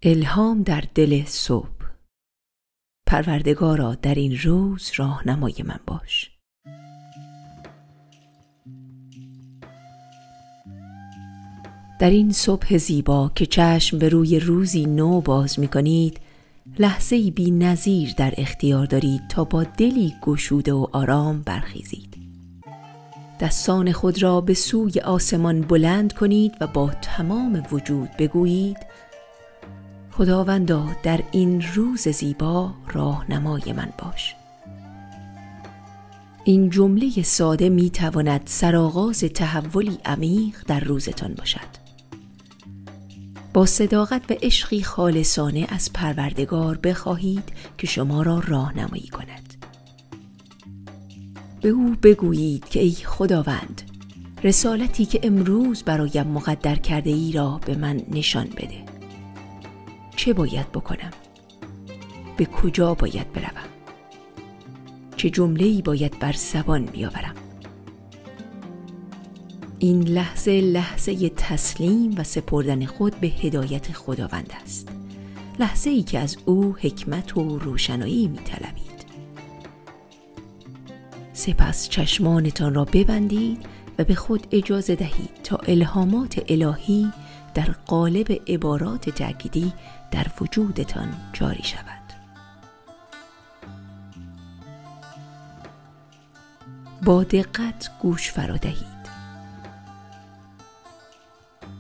الهام در دل صبح. پروردگارا در این روز راهنمای من باش. در این صبح زیبا که چشم به روی روزی نو باز می کنید، لحظه‌ای بی نظیر در اختیار دارید تا با دلی گشوده و آرام برخیزید. دستان خود را به سوی آسمان بلند کنید و با تمام وجود بگویید: خداوندا در این روز زیبا راهنمای من باش. این جمله ساده می تواند سرآغاز تحولی عمیق در روزتان باشد. با صداقت و عشقی خالصانه از پروردگار بخواهید که شما را راهنمایی کند. به او بگویید که ای خداوند، رسالتی که امروز برایم مقدر کرده ای را به من نشان بده. چه باید بکنم؟ به کجا باید بروم؟ چه جمله‌ای باید بر زبان بیاورم؟ این لحظه تسلیم و سپردن خود به هدایت خداوند است. لحظه‌ای که از او حکمت و روشنایی می‌طلبید. سپس چشمانتان را ببندید و به خود اجازه دهید تا الهامات الهی در قالب عبارات تأکیدی در وجودتان جاری شود. با دقت گوش فرا دهید.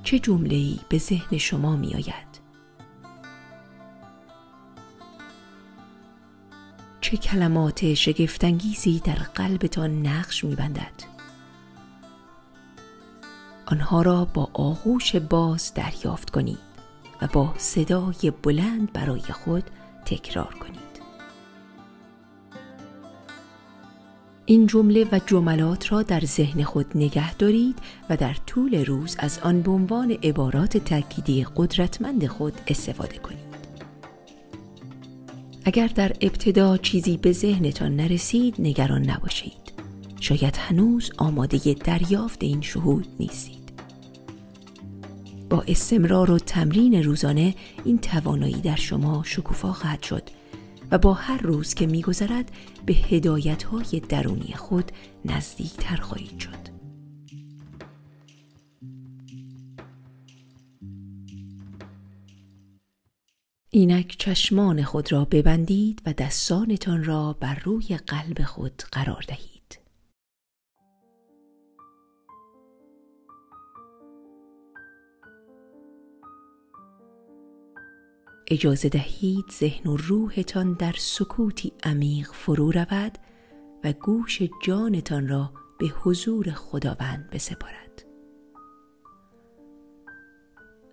چه جمله‌ای به ذهن شما می آید؟ چه کلمات شگفت‌انگیزی در قلبتان نقش می بندد؟ آنها را با آغوش باز دریافت کنید و با صدای بلند برای خود تکرار کنید. این جمله و جملات را در ذهن خود نگه دارید و در طول روز از آن به عنوان عبارات تأکیدی قدرتمند خود استفاده کنید. اگر در ابتدا چیزی به ذهنتان نرسید، نگران نباشید. شاید هنوز آماده دریافت این شهود نیستید. با استمرار و تمرین روزانه این توانایی در شما شکوفا خواهد شد و با هر روز که می‌گذرد به هدایت‌های درونی خود نزدیکتر خواهید شد. اینک چشمان خود را ببندید و دستانتان را بر روی قلب خود قرار دهید. اجازه دهید ذهن و روحتان در سکوتی عمیق فرو رود و گوش جانتان را به حضور خداوند بسپارد.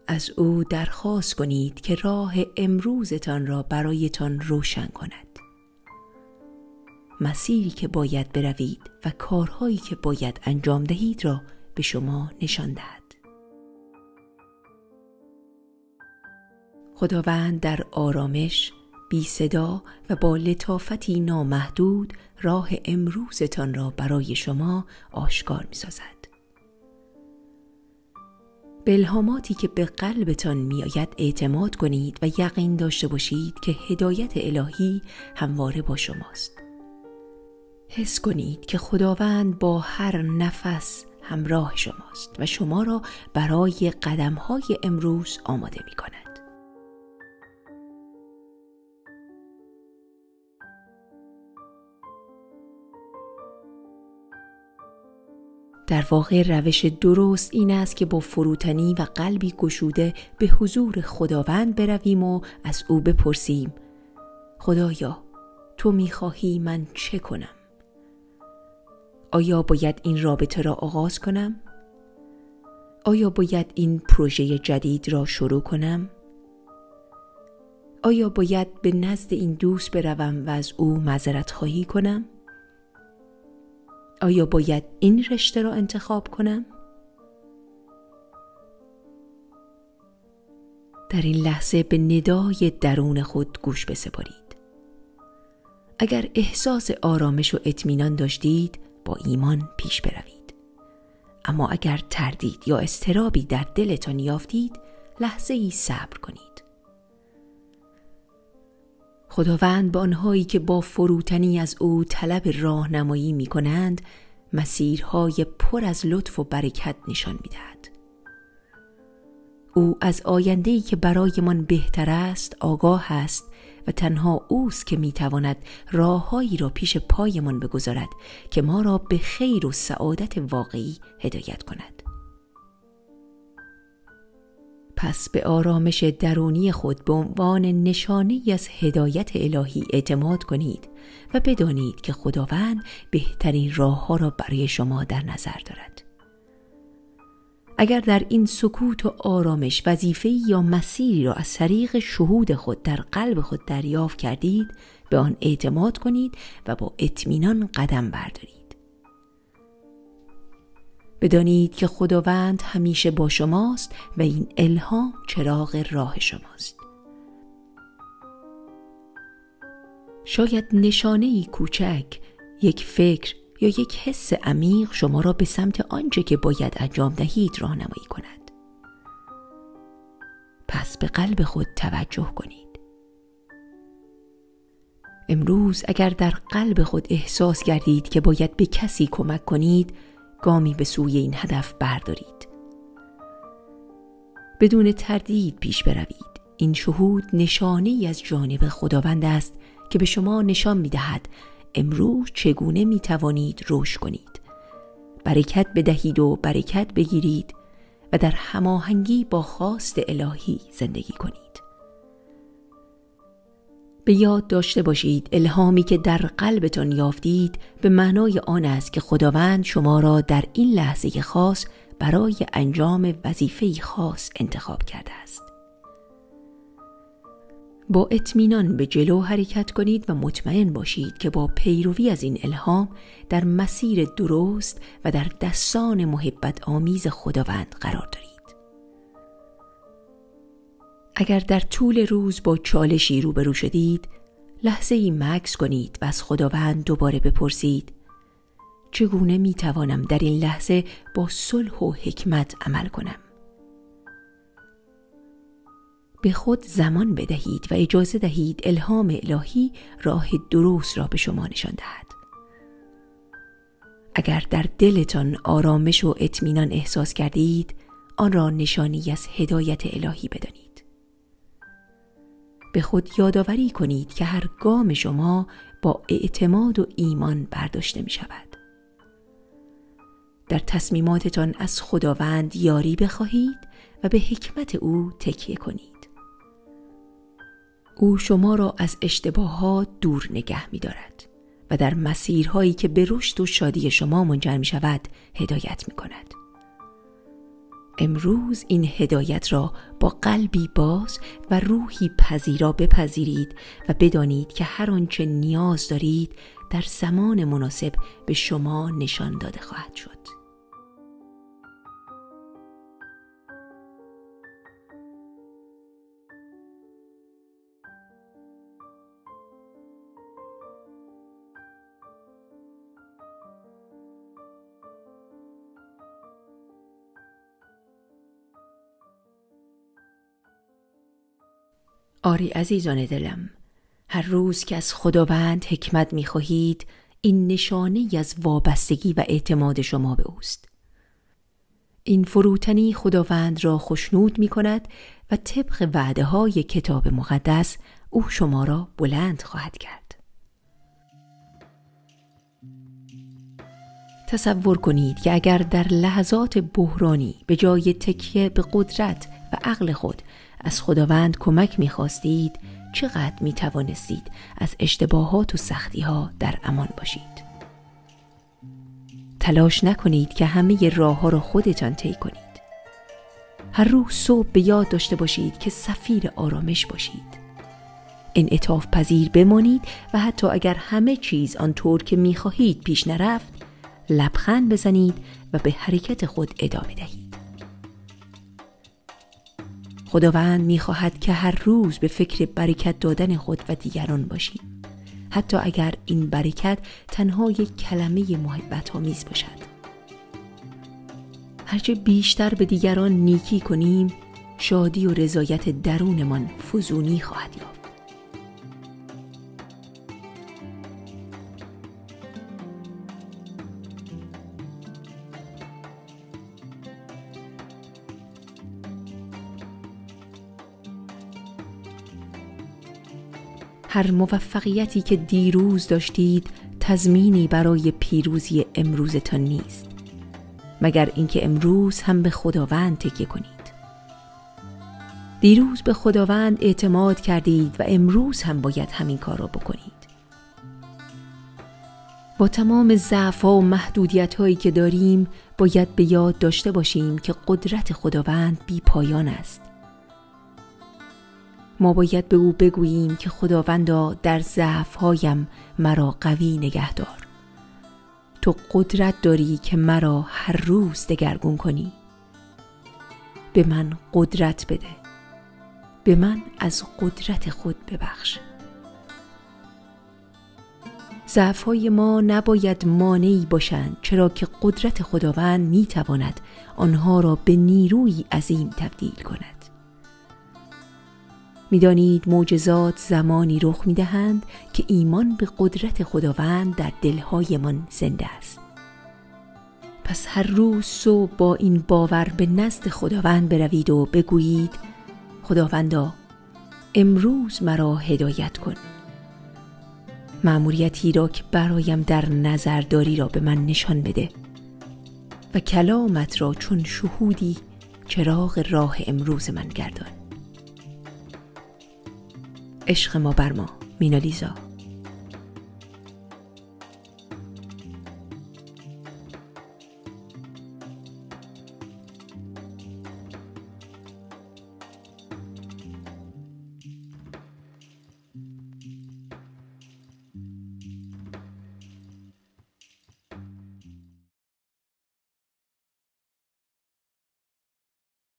از او درخواست کنید که راه امروزتان را برایتان روشن کند. مسیری که باید بروید و کارهایی که باید انجام دهید را به شما نشان دهد. خداوند در آرامش، بی صدا و با لطافتی نامحدود راه امروزتان را برای شما آشکار می‌سازد. به الهاماتی که به قلبتان می‌آید اعتماد کنید و یقین داشته باشید که هدایت الهی همواره با شماست. حس کنید که خداوند با هر نفس همراه شماست و شما را برای قدم‌های امروز آماده می‌کند. در واقع روش درست این است که با فروتنی و قلبی گشوده به حضور خداوند برویم و از او بپرسیم: خدایا، تو می‌خواهی من چه کنم؟ آیا باید این رابطه را آغاز کنم؟ آیا باید این پروژه جدید را شروع کنم؟ آیا باید به نزد این دوست بروم و از او معذرت خواهی کنم؟ آیا باید این رشته را انتخاب کنم؟ در این لحظه به ندای درون خود گوش بسپارید. اگر احساس آرامش و اطمینان داشتید، با ایمان پیش بروید. اما اگر تردید یا اضطرابی در دلتان یافتید، لحظه‌ای صبر کنید. خداوند به آنهایی که با فروتنی از او طلب راهنمایی می کنند مسیرهای پر از لطف و برکت نشان می دهد. او از آینده‌ای که برایمان بهتر است آگاه است و تنها اوست که می تواند راههایی را پیش پایمان بگذارد که ما را به خیر و سعادت واقعی هدایت کند. پس به آرامش درونی خود به عنوان نشانه‌ای از هدایت الهی اعتماد کنید و بدانید که خداوند بهترین راه‌ها را برای شما در نظر دارد. اگر در این سکوت و آرامش وظیفه‌ای یا مسیری را از طریق شهود خود در قلب خود دریافت کردید، به آن اعتماد کنید و با اطمینان قدم بردارید. بدانید که خداوند همیشه با شماست و این الهام چراغ راه شماست. شاید نشانه‌ای کوچک، یک فکر یا یک حس عمیق شما را به سمت آنچه که باید انجام دهید راهنمایی کند. پس به قلب خود توجه کنید. امروز اگر در قلب خود احساس کردید که باید به کسی کمک کنید، گامی به سوی این هدف بردارید. بدون تردید پیش بروید. این شهود نشانه‌ای از جانب خداوند است که به شما نشان می‌دهد امروز چگونه می‌توانید رشد کنید، برکت بدهید و برکت بگیرید و در هماهنگی با خواست الهی زندگی کنید. به یاد داشته باشید الهامی که در قلبتان یافتید به معنای آن است که خداوند شما را در این لحظه خاص برای انجام وظیفه‌ای خاص انتخاب کرده است. با اطمینان به جلو حرکت کنید و مطمئن باشید که با پیروی از این الهام در مسیر درست و در دستان محبت آمیز خداوند قرار دارید. اگر در طول روز با چالشی روبرو شدید، لحظه‌ای مکث کنید و از خداوند دوباره بپرسید: چگونه میتوانم در این لحظه با صلح و حکمت عمل کنم؟ به خود زمان بدهید و اجازه دهید الهام الهی راه درست را به شما نشان دهد. اگر در دلتان آرامش و اطمینان احساس کردید، آن را نشانی از هدایت الهی بدانید. به خود یادآوری کنید که هر گام شما با اعتماد و ایمان برداشته می شود. در تصمیماتتان از خداوند یاری بخواهید و به حکمت او تکیه کنید. او شما را از اشتباهات دور نگه می دارد و در مسیرهایی که به رشد و شادی شما منجر می شود هدایت می کند. امروز این هدایت را با قلبی باز و روحی پذیرا بپذیرید و بدانید که هر آنچه نیاز دارید در زمان مناسب به شما نشان داده خواهد شد. آری عزیزان دلم، هر روز که از خداوند حکمت می‌خواهید، این نشانه‌ای از وابستگی و اعتماد شما به اوست. این فروتنی خداوند را خوشنود می‌کند و طبق وعده‌های کتاب مقدس او شما را بلند خواهد کرد. تصور کنید که اگر در لحظات بحرانی به جای تکیه به قدرت و عقل خود از خداوند کمک می‌خواستید، چقدر می‌توانستید از اشتباهات و سختی‌ها در امان باشید. تلاش نکنید که همه راه‌ها را خودتان طی کنید. هر روز صبح به یاد داشته باشید که سفیر آرامش باشید. انعطاف پذیر بمانید و حتی اگر همه چیز آنطور که می‌خواهید پیش نرفت، لبخند بزنید و به حرکت خود ادامه دهید. خداوند می‌خواهد که هر روز به فکر برکت دادن خود و دیگران باشید، حتی اگر این برکت تنها یک کلمه محبت آمیز باشد. هرچه بیشتر به دیگران نیکی کنیم، شادی و رضایت درونمان فزونی خواهد یافت. هر موفقیتی که دیروز داشتید تضمینی برای پیروزی امروزتان نیست، مگر اینکه امروز هم به خداوند تکیه کنید. دیروز به خداوند اعتماد کردید و امروز هم باید همین کار را بکنید. با تمام ضعف‌ها و محدودیت‌هایی که داریم باید به یاد داشته باشیم که قدرت خداوند بی پایان است. ما باید به او بگوییم که خداوندا در ضعف‌هایم مرا قوی نگه دار. تو قدرت داری که مرا هر روز دگرگون کنی. به من قدرت بده. به من از قدرت خود ببخش. ضعف‌های ما نباید مانعی باشند، چرا که قدرت خداوند می‌تواند آنها را به نیروی عظیم تبدیل کند. می‌دانید معجزات زمانی رخ می‌دهند که ایمان به قدرت خداوند در دل‌هایمان زنده است. پس هر روز صبح با این باور به نزد خداوند بروید و بگویید: خداوندا، امروز مرا هدایت کن. مأموریتی را که برایم در نظر داری را به من نشان بده و کلامت را چون شهودی چراغ راه امروز من گردان. عشق ما بر ما، مینالیزا.